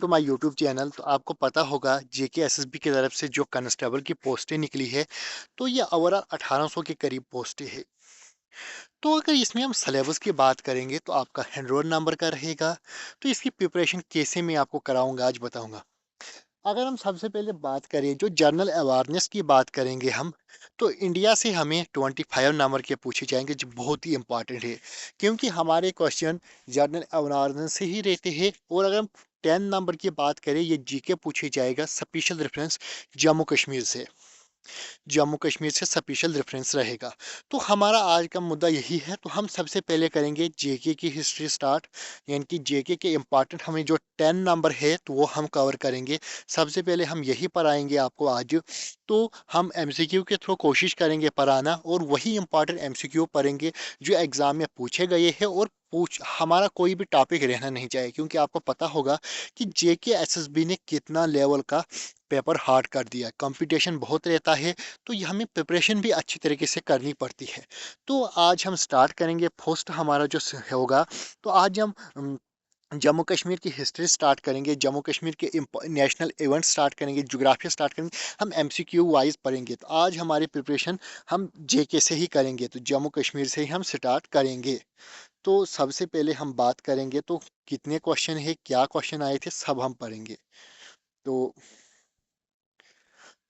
To my YouTube channel. तो आपको पता होगा जेके एसएसबी की तरफ से जो कांस्टेबल की पोस्टें निकली है, तो ये ओवरऑल 1800 के करीब पोस्टें हैं। तो अगर इसमें हम सिलेबस की बात करेंगे तो आपका 100 नंबर का रहेगा। तो इसकी प्रिपरेशन कैसे मैं आपको कराऊंगा आज बताऊंगा। अगर हम सबसे पहले बात करें जो जनरल अवेयरनेस की बात करेंगे हम, तो इंडिया से हमें 25 नंबर के पूछे जाएंगे जो बहुत ही इंपॉर्टेंट है, क्योंकि हमारे क्वेश्चन जनरल अवेयरनेस से ही रहते हैं। और अगर हम 10 नंबर की बात करें, ये जीके पूछे जाएगा स्पेशल रेफरेंस जम्मू कश्मीर से। जम्मू कश्मीर से स्पेशल रेफरेंस रहेगा। तो हमारा आज का मुद्दा यही है। तो हम सबसे पहले करेंगे जेके की हिस्ट्री स्टार्ट, यानी कि जेके के इम्पॉर्टेंट हमें जो 10 नंबर है तो वो हम कवर करेंगे। सबसे पहले हम यही पढ़ाएंगे आपको आज। तो हम एमसीक्यू के थ्रू कोशिश करेंगे पढ़ाना, और वही इंपॉर्टेंट एमसीक्यू पढ़ेंगे जो एग्जाम में पूछे गए हैं। और पूछ हमारा कोई भी टॉपिक रहना नहीं चाहिए, क्योंकि आपको पता होगा कि जेके एसएसबी ने कितना लेवल का पेपर हार्ड कर दिया है। कंपटीशन बहुत रहता है, तो ये हमें प्रिपरेशन भी अच्छी तरीके से करनी पड़ती है। तो आज हम स्टार्ट करेंगे। फर्स्ट हमारा जो होगा, तो आज हम जम्मू कश्मीर की हिस्ट्री स्टार्ट करेंगे, जम्मू कश्मीर के नेशनल इवेंट स्टार्ट करेंगे, जोग्राफिया स्टार्ट करेंगे। हम एमसीक्यू वाइज पढ़ेंगे। तो आज हमारी प्रिपरेशन हम जेके से ही करेंगे, तो जम्मू कश्मीर से ही हम स्टार्ट करेंगे। तो सबसे पहले हम बात करेंगे तो कितने क्वेश्चन है, क्या क्वेश्चन आए थे, सब हम पढ़ेंगे। तो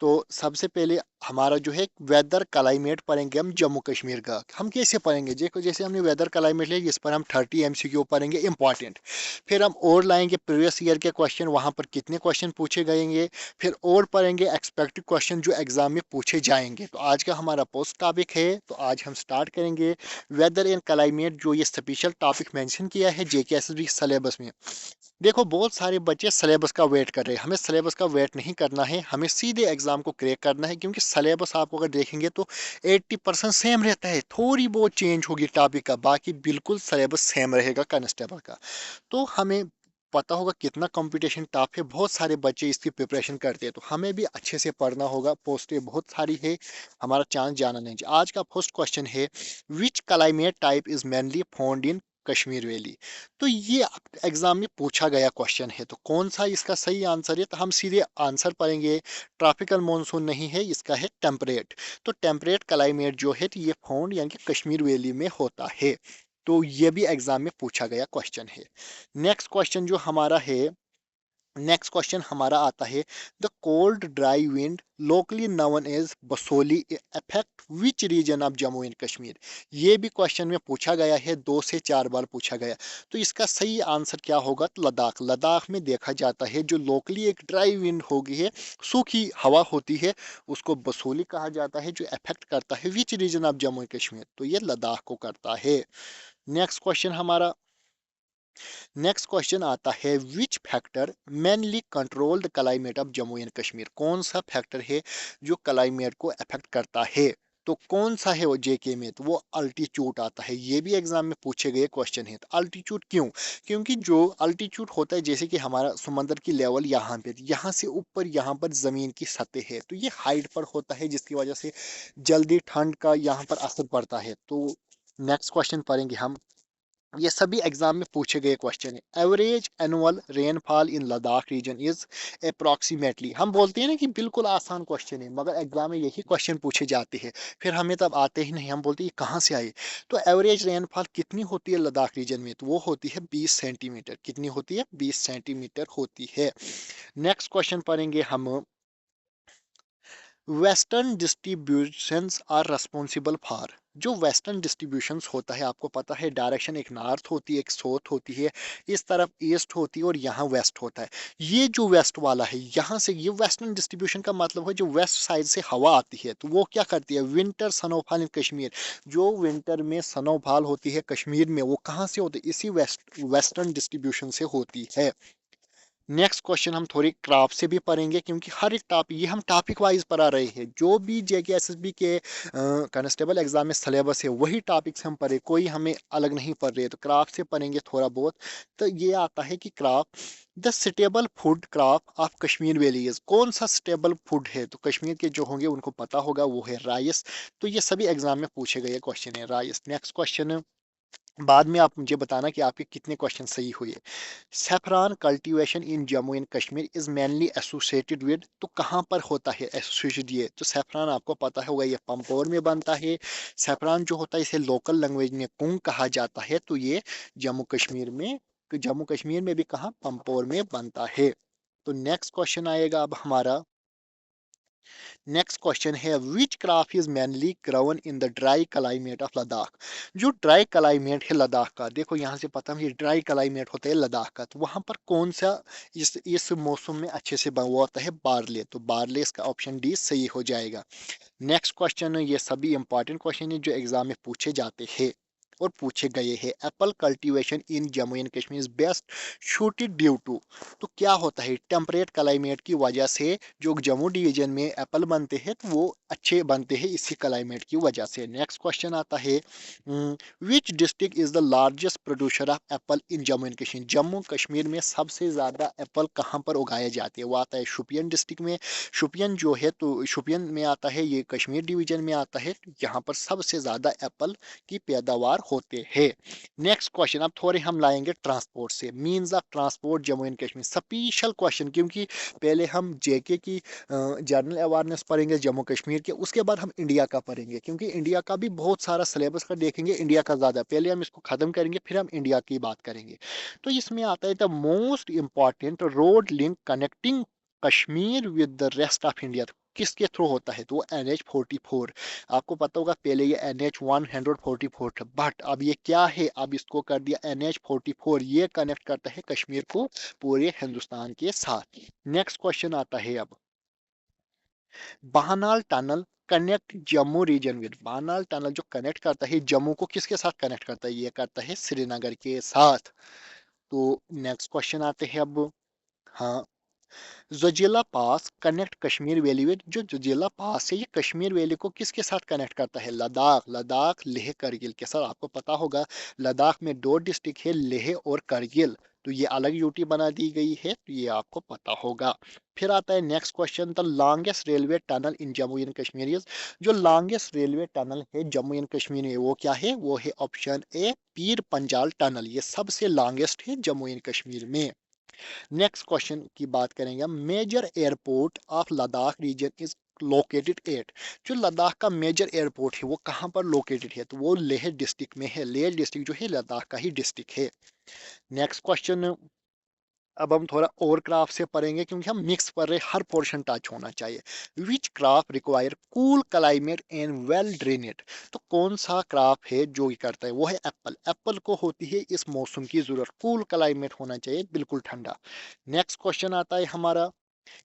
तो सबसे पहले हमारा जो है वेदर क्लाइमेट पढ़ेंगे हम जम्मू कश्मीर का। हम कैसे पढ़ेंगे, देखो जैसे हमने वेदर क्लाइमेट लिया, इस पर हम 30 एमसीक्यू पढ़ेंगे इंपॉर्टेंट। फिर हम और लाएंगे प्रीवियस ईयर के क्वेश्चन, वहां पर कितने क्वेश्चन पूछे गएंगे। फिर और पढ़ेंगे एक्सपेक्टेड क्वेश्चन जो एग्जाम में पूछे जाएंगे। तो आज का हमारा पोस्ट टॉपिक है, तो आज हम स्टार्ट करेंगे वेदर एंड क्लाइमेट, जो ये स्पेशल टॉपिक मेंशन किया है जेकेएसएसबी सिलेबस में। देखो बहुत सारे बच्चे सिलेबस का वेट कर रहे हैं। हमें सिलेबस का वेट नहीं करना है, हमें सीधे एग्जाम को क्रैक करना है। क्योंकि सिलेबस आपको अगर देखेंगे तो 80% सेम रहता है, थोड़ी बहुत चेंज होगी टॉपिक का, बाकी बिल्कुल सिलेबस सेम रहेगा कांस्टेबल का। तो हमें पता होगा कितना कंपटीशन टफ है, बहुत सारे बच्चे इसकी प्रिपरेशन करते हैं। तो हमें भी अच्छे से पढ़ना होगा, पोस्टें बहुत सारी है, हमारा चांस जाना नहीं चाहिए। आज का फर्स्ट क्वेश्चन है, which climate type is mainly found in Kashmir valley. तो ये एग्जाम में पूछा गया क्वेश्चन है, तो कौन सा इसका सही आंसर है। तो हम सीधे आंसर पढ़ेंगे। ट्रॉपिकल मॉनसून नहीं है, इसका है टेम्परेट। तो टेम्परेट क्लाइमेट जो है तो ये फाउंड यानी कि कश्मीर वैली में होता है। तो ये भी एग्जाम में पूछा गया क्वेश्चन है। नेक्स्ट क्वेश्चन जो हमारा है, नेक्स्ट क्वेश्चन हमारा आता है, the cold dry wind locally known as Basoli affect which region of Jammu and Kashmir. ये भी क्वेश्चन में पूछा गया है, 2 से 4 बार पूछा गया। तो इसका सही आंसर क्या होगा, तो लद्दाख। लद्दाख में देखा जाता है जो लोकली एक ड्राई विंड होगी है, सूखी हवा होती है, उसको बसोली कहा जाता है, जो अफेक्ट करता है विच region of Jammu and Kashmir, तो ये लद्दाख को करता है। नेक्स्ट क्वेश्चन हमारा, नेक्स्ट क्वेश्चन आता है, which factor mainly control the climate of Jammu and Kashmir. कौन सा फैक्टर है जो क्लाइमेट को अफेक्ट करता है। तो कौन सा है वो जेके में, तो वो अल्टीट्यूड आता है। ये भी एग्जाम में पूछे गए क्वेश्चन है। तो अल्टीट्यूड क्यों, क्योंकि जो अल्टीट्यूड होता है, जैसे कि हमारा समंदर की लेवल यहाँ पे, यहाँ से ऊपर यहाँ पर जमीन की सतह है, तो ये हाइट पर होता है, जिसकी वजह से जल्दी ठंड का यहाँ पर असर पड़ता है। तो नेक्स्ट क्वेश्चन पढ़ेंगे हम। ये सभी एग्जाम में पूछे गए क्वेश्चन है। Average annual rainfall in Ladakh region is approximately. हम बोलते हैं ना कि बिल्कुल आसान क्वेश्चन है, मगर एग्जाम में यही क्वेश्चन पूछे जाते हैं, फिर हमें तब आते ही नहीं, हम बोलते हैं ये कहाँ से आए। तो एवरेज रेनफॉल कितनी होती है लद्दाख रीजन में, तो वो होती है 20 सेंटीमीटर। कितनी होती है, 20 सेंटीमीटर होती है। नेक्स्ट क्वेश्चन पढ़ेंगे हम, western distributions are responsible for. जो वेस्टर्न डिस्ट्रीब्यूशंस होता है, आपको पता है डायरेक्शन एक नॉर्थ होती है, एक साउथ होती है, इस तरफ ईस्ट होती है, और यहाँ वेस्ट होता है। ये जो वेस्ट वाला है, यहाँ से ये वेस्टर्न डिस्ट्रीब्यूशन का मतलब है जो वेस्ट साइड से हवा आती है, तो वो क्या करती है, विंटर स्नोफॉल इन कश्मीर। जो विंटर में स्नोफॉल होती है कश्मीर में, वो कहाँ से होती है, इसी वेस्टर्न डिस्ट्रीब्यूशन से होती है। नेक्स्ट क्वेश्चन हम थोड़ी क्राफ्ट से भी पढ़ेंगे, क्योंकि हर एक टॉपिक, ये हम टॉपिक वाइज पढ़ा रहे हैं। जो भी जेके एसएसबी के कांस्टेबल एग्जाम में सिलेबस है, वही टॉपिक्स हम पढ़े, कोई हमें अलग नहीं पढ़ रहे। तो क्राफ्ट से पढ़ेंगे थोड़ा बहुत। तो ये आता है कि craft, the stable food craft of Kashmir valleys. कौन सा स्टेबल फूड है, तो कश्मीर के जो होंगे उनको पता होगा, वो है राइस। तो ये सभी एग्जाम में पूछे गए क्वेश्चन है, राइस। नेक्स्ट क्वेश्चन, बाद में आप मुझे बताना कि आपके कितने क्वेश्चन सही हुए। Saffron cultivation in Jammu and Kashmir is mainly associated with, तो कहाँ पर होता है एसोसिएटेड, ये तो सैफरान आपको पता होगा ये पंपोर में बनता है। सैफरान जो होता है इसे लोकल लैंग्वेज में कुंग कहा जाता है, तो ये जम्मू कश्मीर में, जम्मू कश्मीर में भी कहाँ, पंपोर में बनता है। तो नेक्स्ट क्वेश्चन आएगा अब हमारा। नेक्स्ट क्वेश्चन है which crop is mainly grown in the dry climate of Ladakh. जो ड्राई क्लाइमेट है लद्दाख का, देखो यहाँ से पता है ये ड्राई क्लाइमेट होता है लद्दाख का, तो वहां पर कौन सा इस मौसम में अच्छे से वो होता है, बारले, तो बारले इसका ऑप्शन डी सही हो जाएगा। नेक्स्ट क्वेश्चन, ये सभी इंपॉर्टेंट क्वेश्चन है जो एग्जाम में पूछे जाते हैं और पूछे गए हैं। Apple cultivation in Jammu and Kashmir is best suited due to, तो क्या होता है टेम्परेट क्लाइमेट की वजह से जो जम्मू डिवीजन में एप्पल बनते हैं तो वो अच्छे बनते हैं इसी क्लाइमेट की वजह से। नेक्स्ट क्वेश्चन आता है which district is the largest producer of apple in Jammu and Kashmir. Jammu Kashmir में सबसे ज्यादा एप्पल कहाँ पर उगाए जाते हैं, वो आता है शुपियन डिस्ट्रिक्ट में। शुपियन जो है तो शुपियन में आता है, ये कश्मीर डिवीजन में आता है, यहाँ पर सबसे ज्यादा एप्पल की पैदावार होते हैं। नेक्स्ट क्वेश्चन अब थोड़े हम लाएंगे ट्रांसपोर्ट से, means of transport Jammu and Kashmir, special question, क्योंकि पहले हम जेके की जनरल अवेयरनेस पढ़ेंगे जम्मू कश्मीर के, उसके बाद हम इंडिया का पढ़ेंगे, क्योंकि इंडिया का भी बहुत सारा सिलेबस का देखेंगे, इंडिया का ज्यादा, पहले हम इसको खत्म करेंगे फिर हम इंडिया की बात करेंगे। तो इसमें आता है the most important road link connecting Kashmir with the rest of India, किसके थ्रू होता है, तो वो NH44। आपको पता होगा पहले ये NH144 था, बट अब ये क्या है, अब इसको कर दिया NH44, ये कनेक्ट करता है कश्मीर को पूरे हिंदुस्तान के साथ। नेक्स्ट क्वेश्चन आता है अब, Banal tunnel connect Jammu region with, Banal tunnel जो कनेक्ट करता है जम्मू को किसके साथ कनेक्ट करता है, ये करता है श्रीनगर के साथ। तो नेक्स्ट क्वेश्चन आते हैं अब, हाँ, जोजिला पास कनेक्ट कश्मीर वैली विद, जो जोजिला पास है ये कश्मीर वैली को किसके साथ कनेक्ट करता है, लद्दाख, लद्दाख लेह करगिल के साथ। आपको पता होगा लद्दाख में दो डिस्ट्रिक्ट है, लेह और करगिल, तो ये अलग यूटी बना दी गई है, तो ये आपको पता होगा। फिर आता है next question, the longest railway tunnel in Jammu and Kashmir is, जो लॉन्गेस्ट रेलवे टनल है जम्मू एंड कश्मीर में वो क्या है, वो है option A Pir Panjal tunnel, ये सबसे लॉन्गेस्ट है जम्मू एंड कश्मीर में। नेक्स्ट क्वेश्चन की बात करेंगे हम, major airport of Ladakh region is located at, जो लद्दाख का मेजर एयरपोर्ट है वो कहाँ पर लोकेटेड है, तो वो लेह डिस्ट्रिक्ट में है, लेह डिस्ट्रिक्ट जो है लद्दाख का ही डिस्ट्रिक्ट है। नेक्स्ट क्वेश्चन, अब हम थोड़ा और क्राफ्ट से पढ़ेंगे क्योंकि हम मिक्स पढ़ रहे, हर पोर्शन टच होना चाहिए। Which crop require cool climate and well drained, तो कौन सा क्राफ्ट है जो ये करता है, वो है एप्पल, एप्पल को होती है इस मौसम की जरूरत, कूल क्लाइमेट होना चाहिए बिल्कुल ठंडा। नेक्स्ट क्वेश्चन आता है हमारा,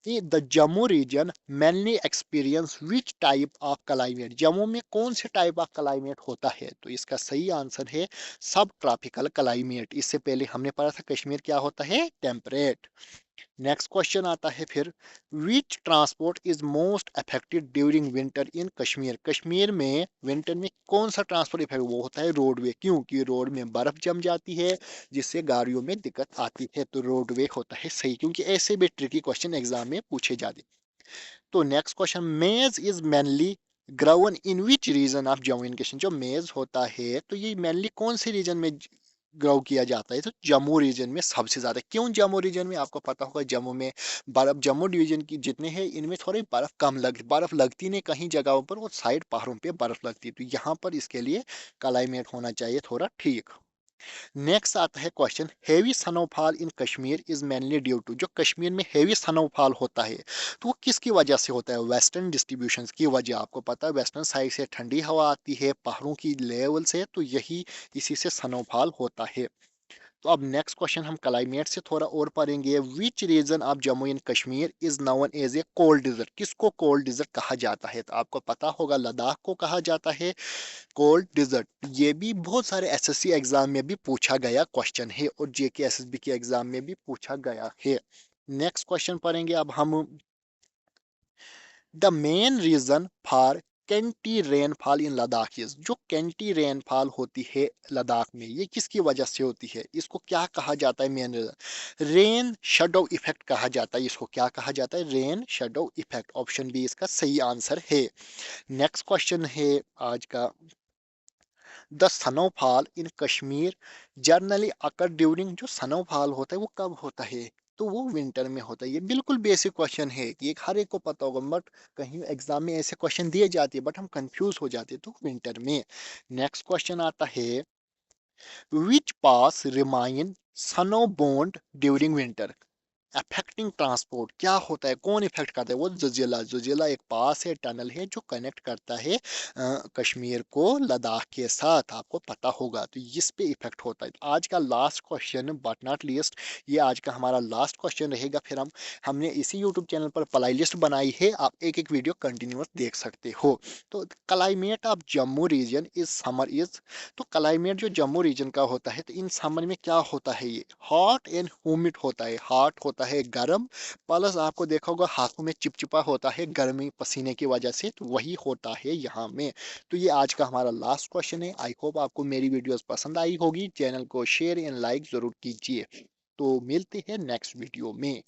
the Jammu region mainly experience which type of climate, Jammu में कौन से टाइप ऑफ क्लाइमेट होता है, तो इसका सही आंसर है सब ट्रॉपिकल क्लाइमेट। इससे पहले हमने पढ़ा था कश्मीर क्या होता है, टेम्परेट। नेक्स्ट क्वेश्चन आता है फिर, विच transport is most affected during winter इन कश्मीर, कश्मीर में विंटर में कौन सा ट्रांसपोर्ट इफेक्ट, वो होता है रोडवे, क्योंकि रोड में बर्फ जम जाती है जिससे गाड़ियों में दिक्कत आती है, तो रोडवे होता है सही, क्योंकि ऐसे भी ट्रिकी क्वेश्चन एग्जाम में पूछे जाते। तो next question, maize is mainly grown in which region of Jammu and Kashmir, जो मेज होता है तो ये मेनली कौन से रीजन में ग्रो किया जाता है, तो जम्मू रीजन में सबसे ज्यादा। क्यों जम्मू रीजन में, आपको पता होगा जम्मू में बर्फ, जम्मू डिवीजन की जितने हैं इनमें थोड़ी बर्फ कम बर्फ लगती नहीं, कहीं जगहों पर वो साइड पहाड़ों पे बर्फ लगती है, तो यहाँ पर इसके लिए क्लाइमेट होना चाहिए थोड़ा ठीक। नेक्स्ट आता है question, heavy snowfall in Kashmir is mainly due to, जो कश्मीर में हेवी स्नोफॉल होता है तो वो किसकी वजह से होता है, वेस्टर्न डिस्ट्रीब्यूशन की वजह, आपको पता है वेस्टर्न साइड से ठंडी हवा आती है पहाड़ों की लेवल से, तो यही इसी से स्नोफॉल होता है। तो अब नेक्स्ट क्वेश्चन हम क्लाइमेट से थोड़ा और पढ़ेंगे, which region of Jammu and Kashmir is known as a cold desert, किसको कोल्ड डिजर्ट कहा जाता है, तो आपको पता होगा लद्दाख को कहा जाता है कोल्ड डिजर्ट। ये भी बहुत सारे एसएससी एग्जाम में भी पूछा गया क्वेश्चन है और जेके एसएसबी के एग्जाम में भी पूछा गया है। नेक्स्ट क्वेश्चन पढ़ेंगे अब हम, the main reason for scanty rainfall in Ladakh is, जो कैंटी रेनफॉल होती है लद्दाख में ये किसकी वजह से होती है, इसको क्या कहा जाता है, main region rain shadow effect कहा जाता है, इसको क्या कहा जाता है, rain shadow effect, option B इसका सही आंसर है। नेक्स्ट क्वेश्चन है आज का, the snowfall in Kashmir generally occur during, जो स्नोफॉल होता है वो कब होता है, तो वो विंटर में होता है। ये बिल्कुल बेसिक क्वेश्चन है, ये हर एक को पता होगा, बट कहीं एग्जाम में ऐसे क्वेश्चन दिए जाते हैं बट हम कंफ्यूज हो जाते हैं, तो विंटर में। नेक्स्ट क्वेश्चन आता है, which pass remain snow bound during winter, affecting transport, क्या होता है, कौन इफेक्ट करता है, वो जुजिला। जुजिला एक पास है, टनल है जो कनेक्ट करता है कश्मीर को लद्दाख के साथ, आपको पता होगा, तो इस पे इफेक्ट होता है। आज का last question but not least, ये आज का हमारा लास्ट क्वेश्चन रहेगा, फिर हमने इसी यूट्यूब चैनल पर प्ले लिस्ट बनाई है, आप एक एक वीडियो कंटिन्यूस देख सकते हो। तो climate of Jammu region is summer is, तो क्लाइमेट जो जम्मू रीजन का होता है, तो इन समर में क्या होता है, ये हॉट एंड ह्यूमिड होता है, हॉट होता है गर्म, प्लस आपको देखा होगा हाथों में चिपचिपा होता है गर्मी पसीने की वजह से, तो वही होता है यहाँ में। तो ये आज का हमारा लास्ट क्वेश्चन है। आई होप आपको मेरी वीडियोस पसंद आई होगी, चैनल को शेयर एंड लाइक जरूर कीजिए। तो मिलते हैं नेक्स्ट वीडियो में।